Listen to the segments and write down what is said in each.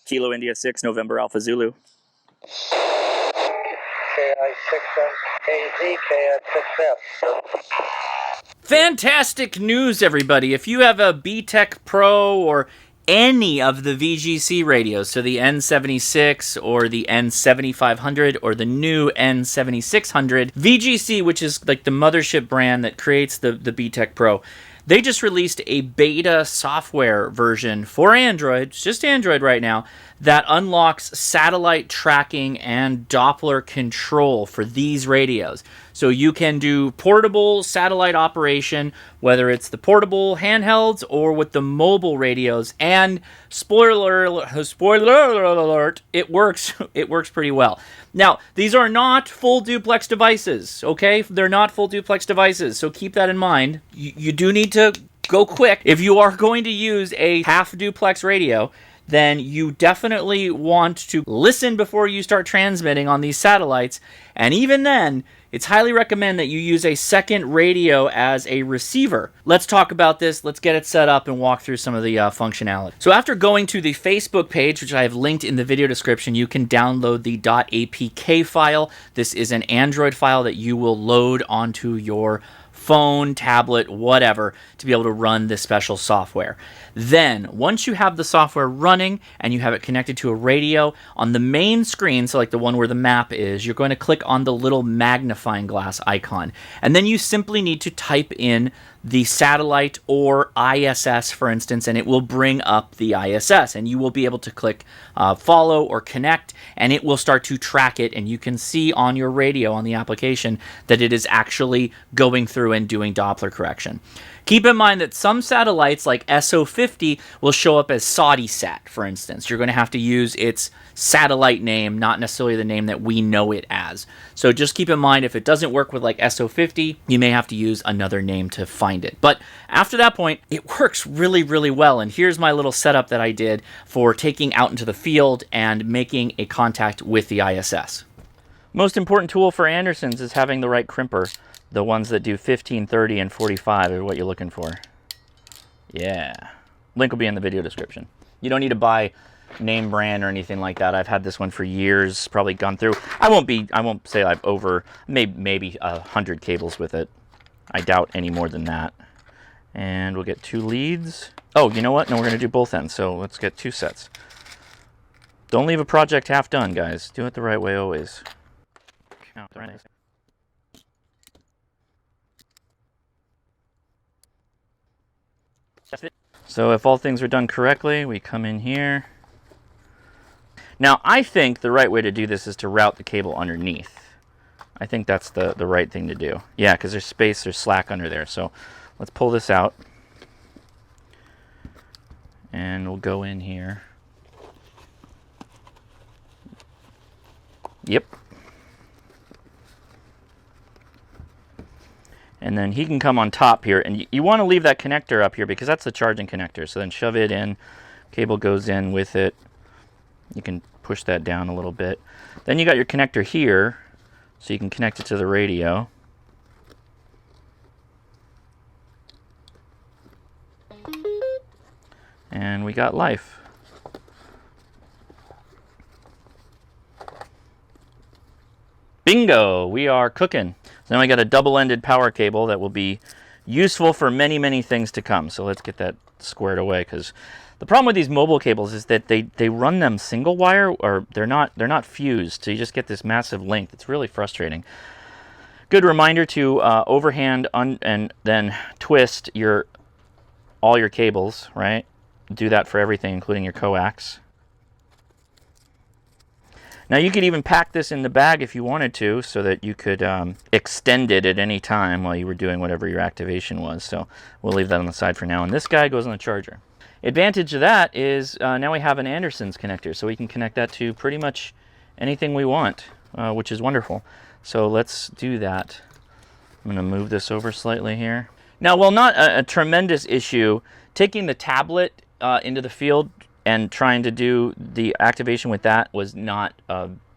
Kilo India 6, November Alpha Zulu. KI-6AZ, KI-6F. Fantastic news, everybody. If you have a Btech Pro or any of the VGC radios, so the N76 or the N7500 or the new N7600, VGC, which is like the mothership brand that creates the Btech Pro, they just released a beta software version for Android, it's just Android right now, that unlocks satellite tracking and Doppler control for these radios. So you can do portable satellite operation, whether it's the portable handhelds or with the mobile radios. And spoiler alert, it works. It works pretty well. Now, these are not full duplex devices, okay? They're not full duplex devices, so keep that in mind. You do need to go quick. If you are going to use a half duplex radio, then you definitely want to listen before you start transmitting on these satellites. And even then, it's highly recommended that you use a second radio as a receiver. Let's talk about this. Let's get it set up and walk through some of the functionality. So after going to the Facebook page, which I have linked in the video description, you can download the .apk file. This is an Android file that you will load onto your phone, tablet, whatever, to be able to run this special software. Then, once you have the software running and you have it connected to a radio, on the main screen, so like the one where the map is, you're going to click on the little magnifying glass icon. And then you simply need to type in the satellite or ISS, for instance, and it will bring up the ISS. And you will be able to click follow or connect, and it will start to track it. And you can see on your radio, on the application, that it is actually going through and doing Doppler correction. Keep in mind that some satellites, like SO50, will show up as SAUDISat, for instance. You're going to have to use its satellite name, not necessarily the name that we know it as. So just keep in mind, if it doesn't work with like SO50, you may have to use another name to find it. But after that point, it works really, really well. And here's my little setup that I did for taking out into the field and making a contact with the ISS. Most important tool for Andersons is having the right crimper. The ones that do 15, 30, and 45 are what you're looking for. Yeah. Link will be in the video description. You don't need to buy name brand or anything like that. I've had this one for years, probably gone through. I won't say I've maybe 100 cables with it. I doubt any more than that. And we'll get 2 leads. Oh, you know what? No, we're going to do both ends, so let's get 2 sets. Don't leave a project half done, guys. Do it the right way always. Count the right. So if all things are done correctly, we come in here. Now, I think the right way to do this is to route the cable underneath. I think that's the right thing to do. Yeah, because there's space, there's slack under there. So let's pull this out. And we'll go in here. Yep. And then he can come on top here. And you want to leave that connector up here because that's the charging connector. So then shove it in. Cable goes in with it. You can push that down a little bit. Then you got your connector here. So you can connect it to the radio. And we got life. Bingo! We are cooking. So now we got a double-ended power cable that will be useful for many, many things to come. So let's get that squared away, because the problem with these mobile cables is that they run them single wire, or they're not fused. So you just get this massive length. It's really frustrating. Good reminder to overhand and then twist all your cables, right? Do that for everything, including your coax. Now you could even pack this in the bag if you wanted to, so that you could extend it at any time while you were doing whatever your activation was. So we'll leave that on the side for now. And this guy goes on the charger. Advantage of that is now we have an Andersons connector, so we can connect that to pretty much anything we want, which is wonderful. So let's do that. I'm going to move this over slightly here. Now, while not a tremendous issue, taking the tablet into the field and trying to do the activation with that was not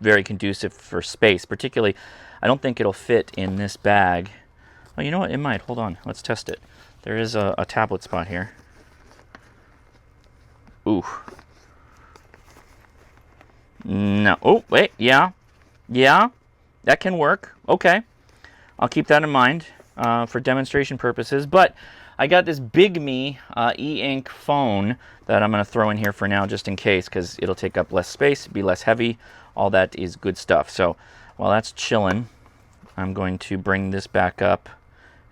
very conducive for space. Particularly, I don't think it'll fit in this bag. Oh, you know what? It might. Hold on. Let's test it. There is a tablet spot here. Ooh. No. Oh, wait. Yeah. Yeah. That can work. Okay. I'll keep that in mind for demonstration purposes. But I got this Big Me e-ink phone that I'm going to throw in here for now just in case, because it'll take up less space, be less heavy. All that is good stuff. So while that's chilling, I'm going to bring this back up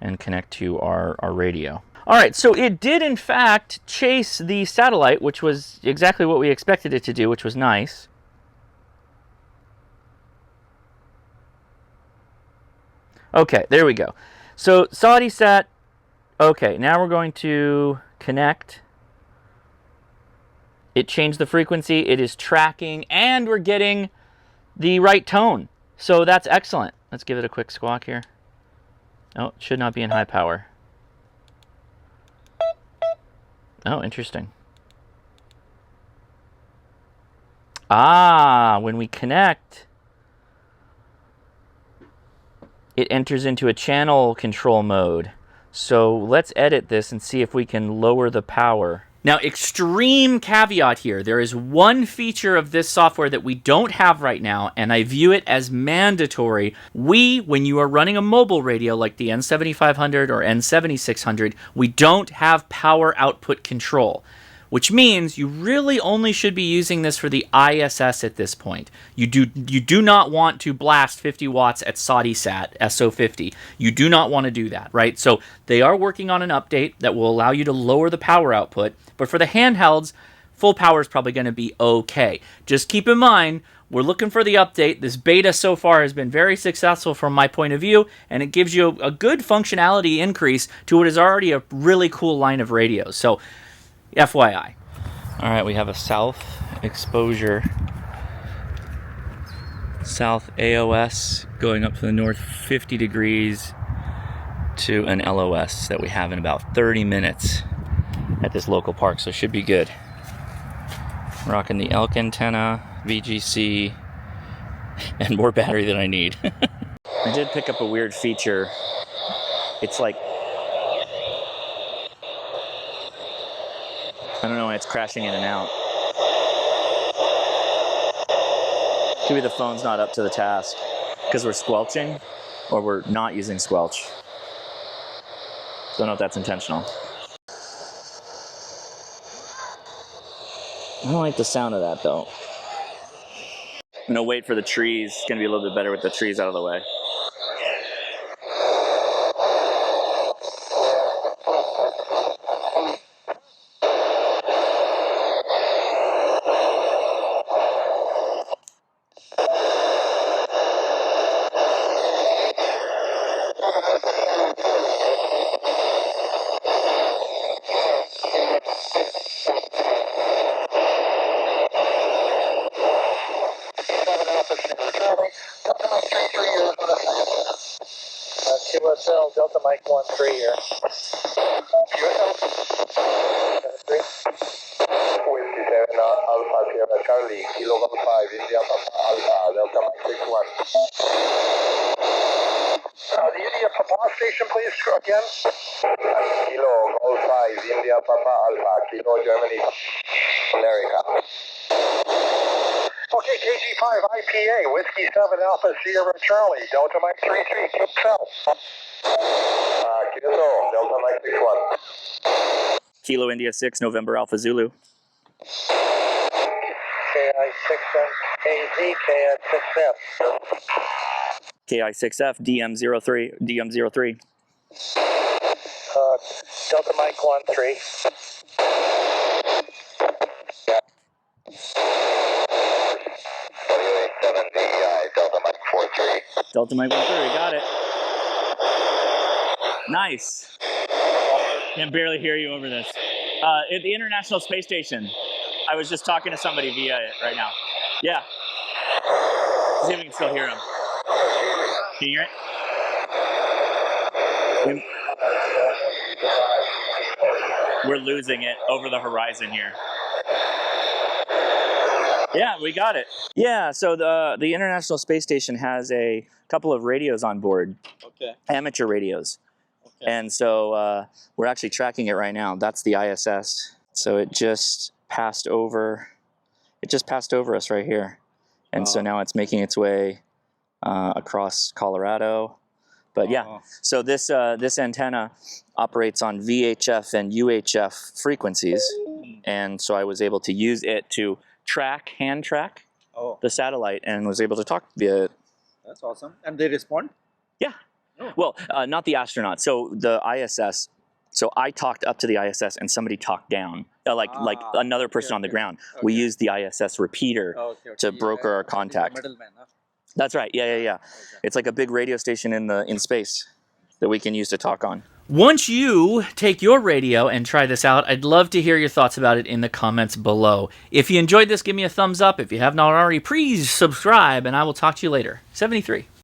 and connect to our radio. All right, so it did in fact chase the satellite, which was exactly what we expected it to do, which was nice. Okay, there we go. So Saudi sat. Okay, now we're going to connect. It changed the frequency, it is tracking, and we're getting the right tone. So that's excellent. Let's give it a quick squawk here. Oh, it should not be in high power. Oh, interesting. Ah, when we connect, it enters into a channel control mode. So let's edit this and see if we can lower the power. Now, extreme caveat here. There is one feature of this software that we don't have right now, and I view it as mandatory. When you are running a mobile radio like the N7500 or N7600, we don't have power output control, which means you really only should be using this for the ISS at this point. You do not want to blast 50 watts at SATI-SAT, SO50. You do not want to do that, right? So they are working on an update that will allow you to lower the power output, but for the handhelds, full power is probably going to be okay. Just keep in mind, we're looking for the update. This beta so far has been very successful from my point of view, and it gives you a good functionality increase to what is already a really cool line of radios. So FYI. All right, we have a south exposure, south AOS going up to the north 50 degrees to an LOS that we have in about 30 minutes at this local park, so it should be good. Rocking the elk antenna, VGC, and more battery than I need. I did pick up a weird feature. It's like, I don't know why it's crashing in and out. Maybe the phone's not up to the task because we're squelching or we're not using squelch. Don't know if that's intentional. I don't like the sound of that though. I'm gonna wait for the trees. It's gonna be a little bit better with the trees out of the way. QSL Delta Mike 13 here. Whiskey 7 Alpha Sierra Charlie, Kilo Golf 5, India Papa Alpha, Delta Mike 61. Do you need a Papa station, please, again? Kilo Golf 5, India Papa Alpha, Kilo Germany, America. Okay, KG5 IPA, Whiskey 7 Alpha Sierra Charlie, Delta Mike 33, QSL. Kilo Delta Mike 61. Kilo India 6 November Alpha Zulu. KI6F, KI6F DM03 DM03. Delta Mike 13. Delta Mike 43. Delta Mike 13, got it. Nice. Can barely hear you over this. At the International Space Station. I was just talking to somebody via it right now. Yeah. See if we can still hear him. Can you hear it? We're losing it over the horizon here. Yeah, we got it. Yeah, so the International Space Station has a couple of radios on board. Okay. Amateur radios. Okay. And so we're actually tracking it right now. That's the ISS. So it just passed over. It just passed over us right here. And so now it's making its way across Colorado. But yeah, so this antenna operates on VHF and UHF frequencies, and so I was able to use it to hand track the satellite, and was able to talk via it. That's awesome. And they respond? Yeah. Well, not the astronaut. So the ISS. So I talked up to the ISS, and somebody talked down, like another person on the ground. Okay. We used the ISS repeater to broker our contact. Middleman, huh? That's right. Yeah. Okay. It's like a big radio station in space that we can use to talk on. Once you take your radio and try this out, I'd love to hear your thoughts about it in the comments below. If you enjoyed this, give me a thumbs up. If you have not already, please subscribe, and I will talk to you later. 73.